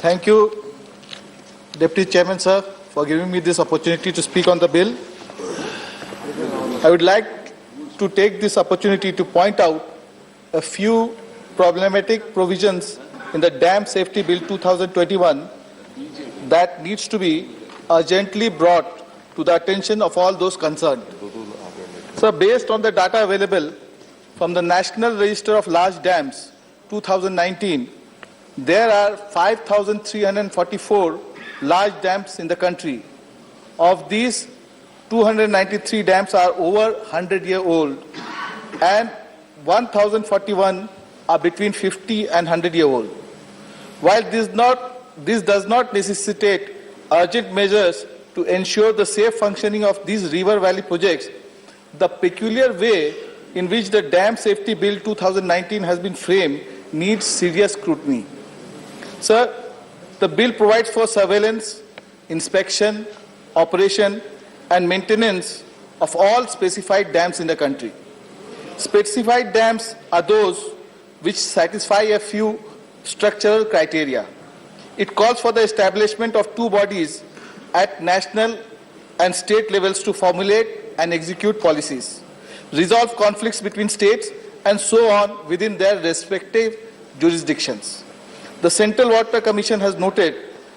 Thank you, Deputy Chairman, sir, for giving me this opportunity to speak on the bill. I would like to take this opportunity to point out a few problematic provisions in the Dam Safety Bill 2021 that needs to be urgently brought to the attention of all those concerned. So, based on the data available from the National Register of Large Dams 2019, there are 5,344 large dams in the country. Of these, 293 dams are over 100-year-old and 1,041 are between 50 and 100-year-old. While this does not necessitate urgent measures to ensure the safe functioning of these river valley projects, the peculiar way in which the Dam Safety Bill 2019 has been framed needs serious scrutiny. Sir, the bill provides for surveillance, inspection, operation and maintenance of all specified dams in the country. Specified dams are those which satisfy a few structural criteria. It calls for the establishment of two bodies at national and state levels to formulate and execute policies, resolve conflicts between states, and so on within their respective jurisdictions. The Central Water Commission has noted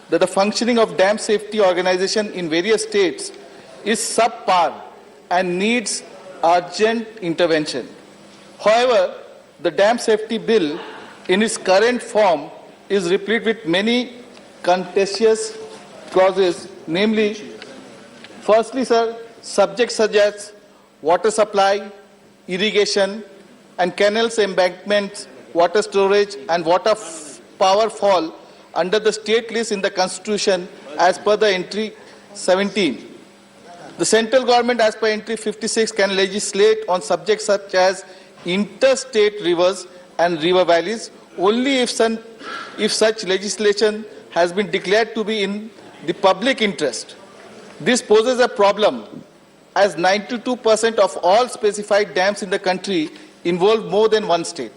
that the functioning of dam safety organization in various states is subpar and needs urgent intervention. However, the Dam Safety Bill in its current form is replete with many contentious clauses, namely, firstly, sir, subjects such as water supply, irrigation, and canals, embankments, water storage, and water power fall under the state list in the Constitution as per the entry 17. The central government as per entry 56 can legislate on subjects such as interstate rivers and river valleys only if such legislation has been declared to be in the public interest. This poses a problem as 92% of all specified dams in the country involve more than one state.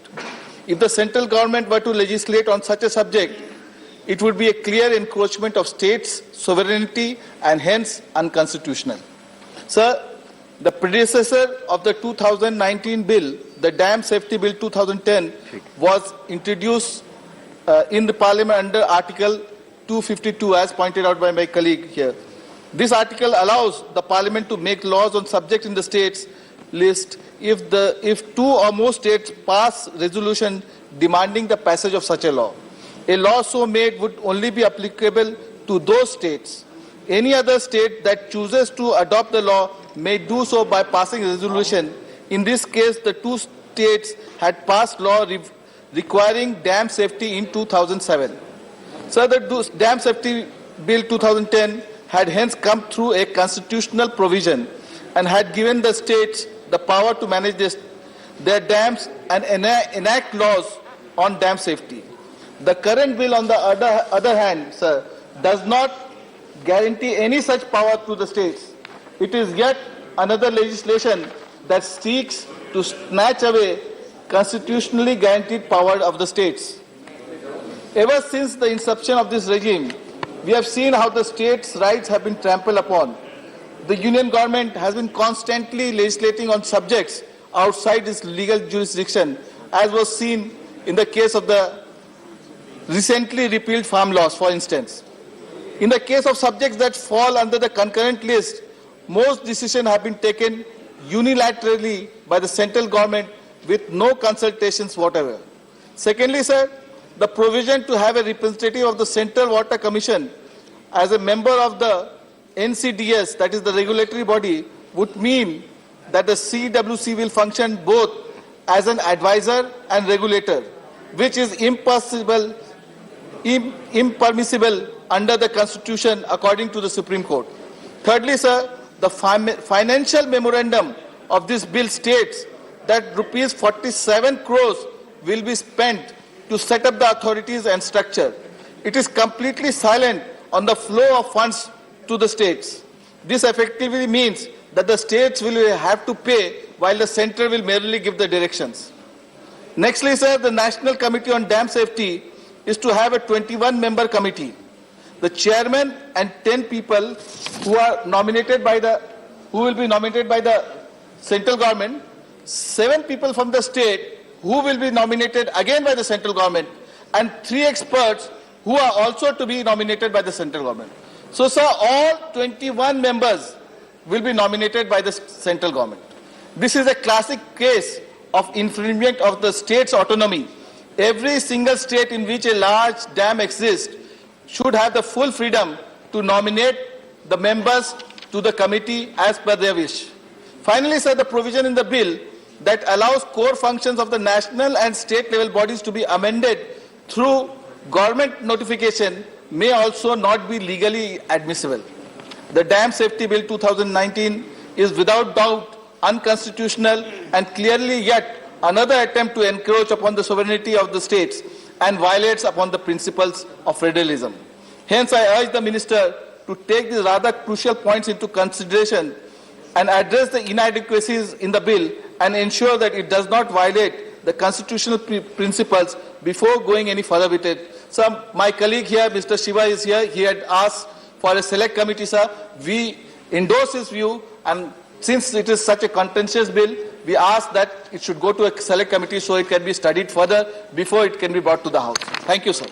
If the central government were to legislate on such a subject, it would be a clear encroachment of states' sovereignty and hence unconstitutional. Sir, the predecessor of the 2019 bill, the Dam Safety Bill 2010, was introduced in the Parliament under Article 252, as pointed out by my colleague here. This article allows the Parliament to make laws on subjects in the states list if two or more states pass resolution demanding the passage of such a law. A law so made would only be applicable to those states. Any other state that chooses to adopt the law may do so by passing a resolution. In this case, the two states had passed law requiring dam safety in 2007. So the Dam Safety Bill 2010 had hence come through a constitutional provision and had given the states the power to manage their dams and enact laws on dam safety. The current bill, on the other hand, sir, does not guarantee any such power to the states. It is yet another legislation that seeks to snatch away constitutionally guaranteed power of the states. Ever since the inception of this regime, we have seen how the states' rights have been trampled upon. The Union government has been constantly legislating on subjects outside its legal jurisdiction, as was seen in the case of the recently repealed farm laws, for instance. In the case of subjects that fall under the concurrent list, most decisions have been taken unilaterally by the central government with no consultations whatever. Secondly, sir, the provision to have a representative of the Central Water Commission as a member of the NCDS, that is the regulatory body, would mean that the CWC will function both as an advisor and regulator, which is impermissible under the Constitution according to the Supreme Court. Thirdly, sir, the financial memorandum of this bill states that rupees 47 crores will be spent to set up the authorities and structure. It is completely silent on the flow of funds to the states. This effectively means that the states will have to pay while the center will merely give the directions. Nextly, sir, the National Committee on Dam Safety is to have a 21-member committee. The chairman and 10 people who are nominated by the, who will be nominated by the central government, 7 people from the state who will be nominated again by the central government, and 3 experts who are also to be nominated by the central government. So, sir, all 21 members will be nominated by the central government. This is a classic case of infringement of the state's autonomy. Every single state in which a large dam exists should have the full freedom to nominate the members to the committee as per their wish. Finally, sir, the provision in the bill that allows core functions of the national and state level bodies to be amended through government notification may also not be legally admissible. The Dam Safety Bill 2019 is without doubt unconstitutional and clearly yet another attempt to encroach upon the sovereignty of the states and violates upon the principles of federalism. Hence, I urge the Minister to take these rather crucial points into consideration and address the inadequacies in the bill and ensure that it does not violate the constitutional principles before going any further with it. Sir, my colleague here, Mr. Shiva, is here. He had asked for a select committee, sir. We endorse his view, and since it is such a contentious bill, we ask that it should go to a select committee so it can be studied further before it can be brought to the House. Thank you, sir.